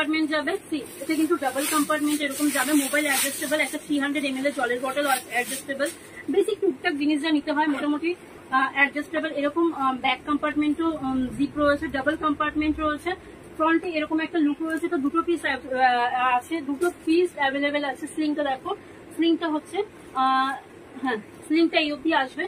Compartment যাবে, এটা কিন্তু ডাবল কম্পার্টমেন্ট এরকম যাবে, মোবাইল অ্যাডজাস্টেবল, একটা 300 ml এর জলের বটল অ্যাডজাস্টেবল, বেসিক টুকটাক জিনিস যা নিতে হয় মোটামুটি অ্যাডজাস্টেবল। এরকম ব্যাক কম্পার্টমেন্টও জিপ রয়েছে, ডাবল কম্পার্টমেন্ট রয়েছে, ফ্রন্টে এরকম একটা লুক রয়েছে। তো দুটো পিস আছে, দুটো পিস অ্যাভেলেবেল আছে। স্লিংটা দেখো, স্লিংটা হচ্ছে হ্যাঁ, স্লিংটা এই অব্দি আসবে।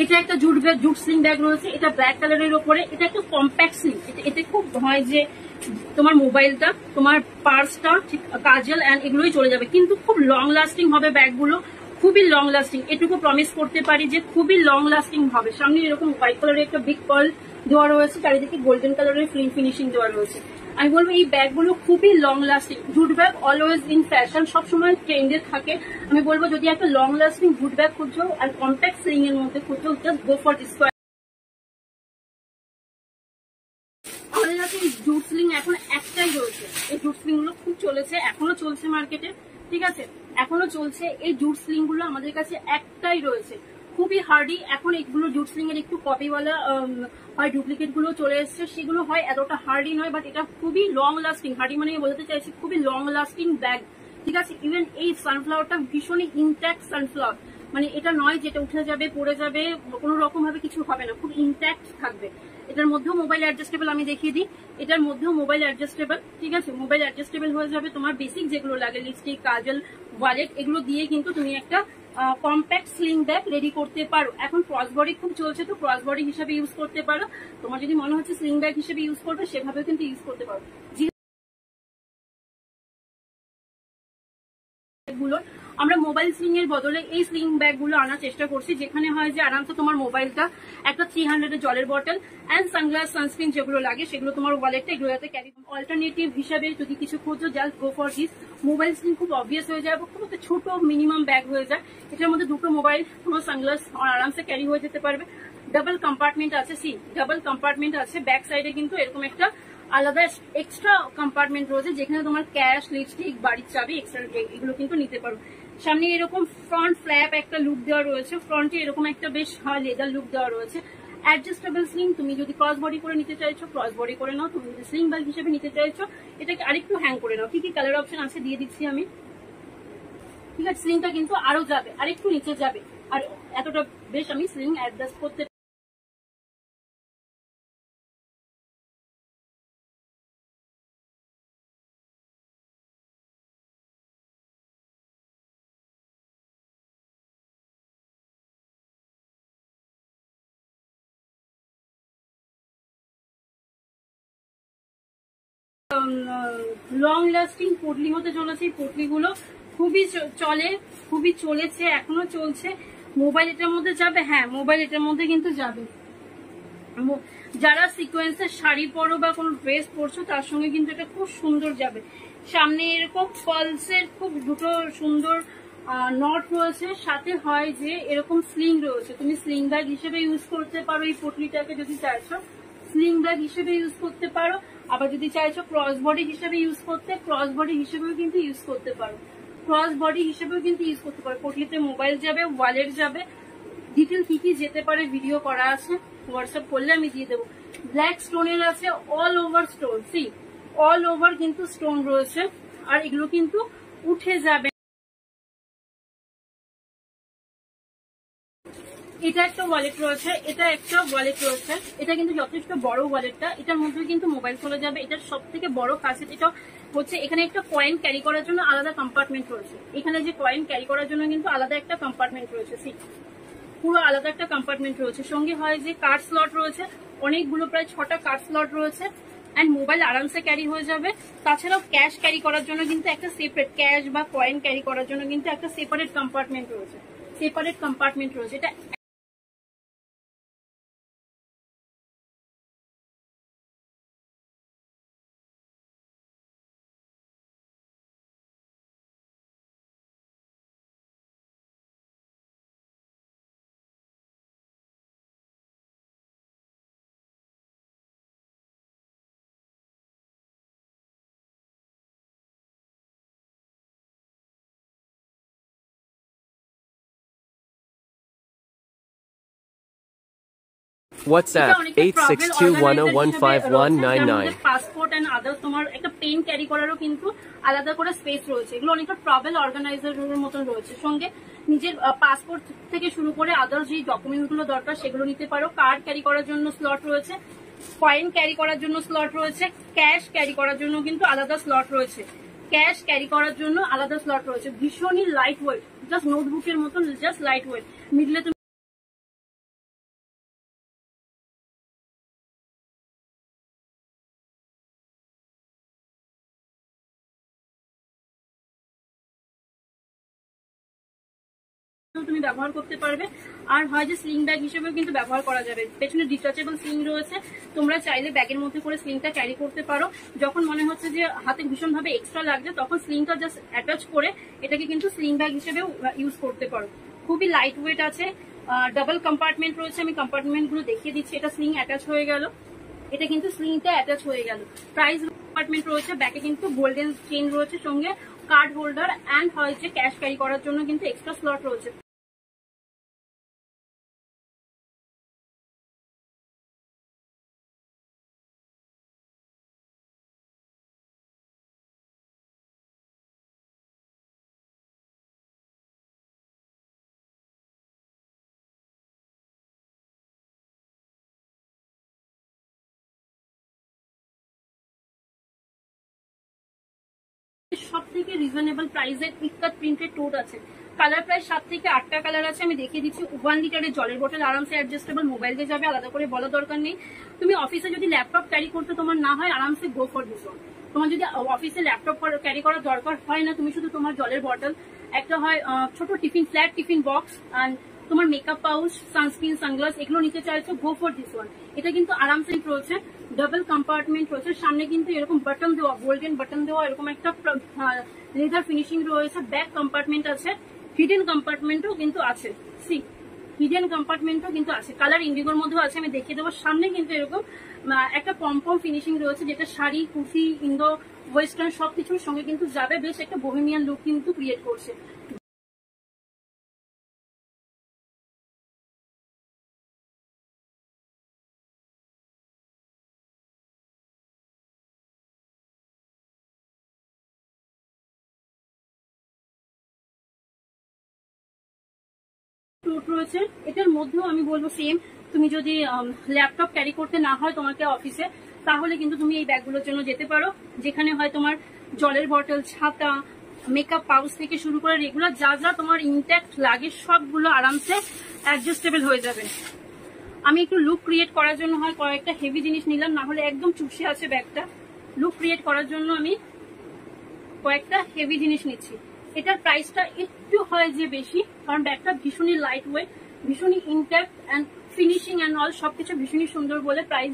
এটা একটা জুট স্লিং ব্যাগ রয়েছে, এটা ব্ল্যাক কালারের ওপরে, এটা একটা কম্প্যাক্ট স্লিং। এতে খুব হয় যে তোমার মোবাইলটা, তোমার পার্সটা, ঠিক কাজল এন্ড এগুলোই চলে যাবে, কিন্তু খুব লং লাস্টিং হবে ব্যাগগুলো, খুবই লং লাস্টিং, এটুকু প্রমিস করতে পারি যে খুবই লং লাস্টিং হবে। সামনে এরকম হোয়াইট কালারের একটা বিগ পার্ল দেওয়া রয়েছে, চারিদিকে গোল্ডেন কালারের ফিনিশিং দেওয়া রয়েছে। আমি বলবো এই ব্যাগগুলো খুবই long lasting. Jute bag always in fashion, সবসময় ট্রেন্ডে থাকে। আমি বলবো যদি একটা লং লাস্টিং জুট ব্যাগ খুঁজছো আর কম্প্যাক্ট স্লিং এর মধ্যে খুঁজছো, জাস্ট গো ফর দিস। আমাদের কাছে এই জুট স্লিং এখন একটাই রয়েছে, এই জুট স্লিং গুলো খুব চলেছে, এখনো চলছে মার্কেটে, ঠিক আছে, এখনো চলছে। এই জুট স্লিং গুলো আমাদের কাছে একটাই রয়েছে, খুবই হার্ডি। এখন এগুলো জুট স্লিং এর একটু কপিওয়ালা হয়, ডুপ্লিকেট গুলো চলে এসছে, সেগুলো হয় এতটা হার্ডি নয়, বাট এটা খুবই লং লাস্টিং। হার্ডি মানে বলতে চাইছি খুবই লং লাস্টিং ব্যাগ, ঠিক আছে। ইভেন এই সানফ্লাওয়ারটা ভীষণই ইনট্যাক্ট সানফ্লাওয়ার, মানে এটা নয় যেটা উঠে যাবে পড়ে যাবে, কোনো রকম ভাবে কিছু হবে না, খুব ইনট্যাক্ট থাকবে। এটার মধ্যেও মোবাইল অ্যাডজাস্টেবল, আমি দেখিয়ে দিই, এটার মধ্যেও মোবাইল অ্যাডজাস্টেবল, ঠিক আছে, মোবাইল অ্যাডজাস্টেবল হয়ে যাবে। তোমার বেসিক যেগুলো লাগে, লিপস্টিক, কাজল, ওয়ালেট, এগুলো দিয়ে কিন্তু তুমি একটা কম্প্যাক্ট স্লিং ব্যাগ রেডি করতে পারো। এখন ক্রস বডি খুব চলছে, তো ক্রস বডি হিসেবে ইউজ করতে পারো। তোমার যদি মনে হচ্ছে স্লিং ব্যাগ হিসেবে ইউজ করবে, সেভাবেও কিন্তু ইউজ করতে পারো। আমরা মোবাইল স্লিং এর বদলে এই স্লিং ব্যাগ গুলো আনার চেষ্টা করছি, যেখানে হয় যে আরামসে তোমার মোবাইলটা, একটা 300 এর জলের বটল এন্ড সানগ্লাস, সানস্ক্রিন যেগুলো লাগে সেগুলো, তোমার ওয়ালেটটা, এগুলো যাতে ক্যারি। অল্টারনেটিভ হিসাবে যদি কিছু খোঁজো, just go for this. Mobile sling খুব অবভিয়াস হয়ে যায়, খুব একটা ছোট মিনিমাম ব্যাগ হয়ে যায়। এটার মধ্যে দুটো মোবাইল, তোমার সানগ্লাস আরামসে ক্যারি হয়ে যেতে পারবে। ডাবল কম্পার্টমেন্ট আছে, ডাবল কম্পার্টমেন্ট আছে। ব্যাক সাইডে কিন্তু এরকম একটা আলাদা এক্সট্রা কম্পার্টমেন্ট রয়েছে, যেখানে তোমার ক্যাশ, লিপস্টিক, বাড়ির চাবি, এক্সট্রা এগুলো কিন্তু নিতে পারো। সামনে এরকম ফ্রন্ট ফ্ল্যাপ একটা লুক দেওয়া রয়েছে, ফ্রন্টে এরকম একটা বেশ লেদার লুক দেওয়া রয়েছে। অ্যাডজাস্টেবল স্লিং, তুমি যদি ক্রস বডি করে নিতে চাইছো ক্রস বডি করে নাও, তুমি যদি স্লিং ব্যাগ হিসেবে নিতে চাইছো এটাকে আরেকটু হ্যাং করে নাও। কি কি কালার অপশন আছে দিয়ে দিচ্ছি আমি, ঠিক আছে। স্লিংটা কিন্তু আরো যাবে, আরেকটু নিচে যাবে, আর এতটা বেশ আমি স্লিং অ্যাডজাস্ট করতে। লং লাস্টিং পটলি হতে চলেছে। এই পটলিগুলো খুবই চলে, খুবই চলেছে, এখনো চলছে। মোবাইল এটার মধ্যে যাবে, হ্যাঁ মোবাইল এটার মধ্যে কিন্তু যাবে। যারা সিকোয়েন্সের শাড়ি পরো বা কোনো ড্রেস পরছো, তার সঙ্গে কিন্তু এটা খুব সুন্দর যাবে। সামনে এরকম পালসের খুব দুটো সুন্দর নট রয়েছে, সাথে হয় যে এরকম স্লিং রয়েছে। তুমি স্লিং ব্যাগ হিসেবে ইউজ করতে পারো এই পটলিটাকে, যদি চাইছো স্লিং ব্যাগ হিসেবে ইউজ করতে পারো। আবার যদি চাইছো ক্রস বডি হিসেবে ইউজ করতে, ক্রস বডি হিসেবেও কিন্তু ইউজ করতে পারো, ক্রস বডি হিসেবেও কিন্তু ইউজ করতে পারো। পটলিতে মোবাইল যাবে, ওয়ালেট যাবে, ডিটেল কি কি যেতে পারে ভিডিও করা আছে, হোয়াটসঅ্যাপ করলে আমি দিয়ে দেবো। ব্ল্যাক স্টোনের আছে, all over stone, all over কিন্তু স্টোন রয়েছে, আর এগুলো কিন্তু উঠে যাবে। এটা একটা ওয়ালেট রয়েছে, এটা একটা ওয়ালেট রয়েছে, এটা কিন্তু যথেষ্ট বড় ওয়ালেটটা, এটার মধ্যে কিন্তু মোবাইল চলে যাবে। এটার সব থেকে বড় কাছে এটা হচ্ছে, এখানে একটা কয়েন ক্যারি করার জন্য আলাদা কম্পার্টমেন্ট রয়েছে। এখানে যে কয়েন ক্যারি করার জন্য কিন্তু আলাদা একটা কম্পার্টমেন্ট রয়েছে, পুরো আলাদা একটা কম্পার্টমেন্ট রয়েছে। সঙ্গে হয় যে কার্ড স্লট রয়েছে, অনেকগুলো, প্রায় 6টা কার্ড স্লট রয়েছে, এন্ড মোবাইল আরামসে ক্যারি হয়ে যাবে। তাছাড়াও ক্যাশ ক্যারি করার জন্য কিন্তু একটা সেপারেট, ক্যাশ বা কয়েন ক্যারি করার জন্য কিন্তু একটা সেপারেট কম্পার্টমেন্ট রয়েছে, সেপারেট কম্পার্টমেন্ট রয়েছে। এটা WhatsApp 8621015199 পাসপোর্ট এন্ড আদার্স তোমার একটা পেন ক্যারি করারও কিন্তু আলাদা করে স্পেস রয়েছে। এগুলো অনেকটা ট্রাভেল অর্গানাইজারের মতন রয়েছে। সঙ্গে নিজের পাসপোর্ট থেকে শুরু করে আদার্স যে ডকুমেন্ট গুলো দরকার সেগুলো নিতে পারো। কার্ড ক্যারি করার জন্য স্লট রয়েছে, কয়েন ক্যারি করার জন্য স্লট রয়েছে, ক্যাশ ক্যারি করার জন্য কিন্তু আলাদা স্লট রয়েছে, ক্যাশ ক্যারি করার জন্য আলাদা স্লট রয়েছে। ভীষণই লাইট ওয়েট, জাস্ট নোটবুকের মতন, জাস্ট লাইট ওয়েট। মিডলে তুমি তুমি ব্যবহার করতে পারবে। আর হয় যে স্লিং ব্যাগ হিসেবেও কিন্তু ব্যবহার করা যাবে। পেছনে ডিটাচেবল স্লিং রয়েছে, তোমরা চাইলে ব্যাগের মধ্যে করে স্লিংটা ক্যারি করতে পারো। যখন মনে হচ্ছে যে হাতে ভীষণ ভাবে এক্সট্রা লাগছে তখন স্লিংটা জাস্ট অ্যাটাচ করে এটাকে কিন্তু স্লিং ব্যাগ হিসেবেও ইউজ করতে পারো। খুবই লাইট ওয়েট আছে। ডাবল কম্পার্টমেন্ট রয়েছে, আমি কম্পার্টমেন্ট গুলো দেখিয়ে দিচ্ছি। এটা স্লিং অ্যাটাচ হয়ে গেল, এটা কিন্তু স্লিংটা অ্যাটাচ হয়ে গেল। প্রাইস কম্পার্টমেন্ট রয়েছে, ব্যাকে কিন্তু গোল্ডেন চেইন রয়েছে, সঙ্গে কার্ড হোল্ডার অ্যান্ড হয়েছে ক্যাশ ক্যারি করার জন্য কিন্তু এক্সট্রা স্লট রয়েছে। সব থেকে রিজনেবল প্রাইসের ইক্কাত প্রিন্টেড টোট আছে। কালার প্রায় 7 থেকে 8টা কালার আছে, আমি দেখিয়ে দিচ্ছি। 1 লিটারের জলের বোতল আরামসে অ্যাডজাস্টেবল, মোবাইল দিয়ে যাবে, আলাদা করে বলা দরকার নেই। তুমি অফিসে যদি ল্যাপটপ ক্যারি করতে তোমার না হয়, আরামসে গো ফর দিস ওয়ান। তোমার যদি অফিসে ল্যাপটপ ক্যারি করার দরকার হয় না, তুমি শুধু তোমার জলের বটল, একটা হয় ছোট tiffin, flat tiffin box, and তোমার মেকআপ পাউচ, সানস্ক্রিন, সানগ্লাস এগুলো নিতে চাইছো, গো ফর দিস ওয়ান। এটা কিন্তু আরামসে রয়েছে, ডাবল কম্পার্টমেন্ট রয়েছে, সামনে কিন্তু এরকম বাটন দেওয়া, গোল্ডেন বাটন দেওয়া, এরকম একটা লেদার ফিনিশিং রয়েছে। ব্যাক কম্পার্টমেন্ট আছে, হিডেন কম্পার্টমেন্টও কিন্তু আছে। সি হিডেন কম্পার্টমেন্টও কিন্তু আছে, কালার ইন্ডিগোর মধ্যেও আছে, আমি দেখিয়ে দেবো। সামনে কিন্তু এরকম একটা পম্পম ফিনিশিং রয়েছে, যেটা শাড়ি, কুর্তি, ইন্দো ওয়েস্টার্ন সবকিছুর সঙ্গে কিন্তু যাবে। বেশ একটা বোহেমিয়ান লুক কিন্তু ক্রিয়েট করছে। টোট রয়েছে, এটার মধ্যেও আমি বলবো সেম। তুমি যদি ল্যাপটপ ক্যারি করতে না হয় তোমাকে অফিসে, তাহলে কিন্তু তুমি এই ব্যাগগুলোর জন্য যেতে পারো, যেখানে হয় তোমার জলের বটল, ছাতা, মেকআপ পাউচ থেকে শুরু করে রেগুলার যা যা তোমার ইনট্যাক্ট লাগে সবগুলো আরামসে অ্যাডজাস্টেবল হয়ে যাবে। আমি একটু লুক ক্রিয়েট করার জন্য হয় কয়েকটা হেভি জিনিস নিলাম, না হলে একদম চুপসে আছে ব্যাগটা। লুক ক্রিয়েট করার জন্য আমি কয়েকটা হেভি জিনিস নিচ্ছি। এটার প্রাইসটা একটু হয় যে বেশি, কারণ ব্যাগটা ভীষণই লাইট ওয়েট, ভীষণই intact and finishing and all সবকিছু ভীষণই সুন্দর বলে প্রাইস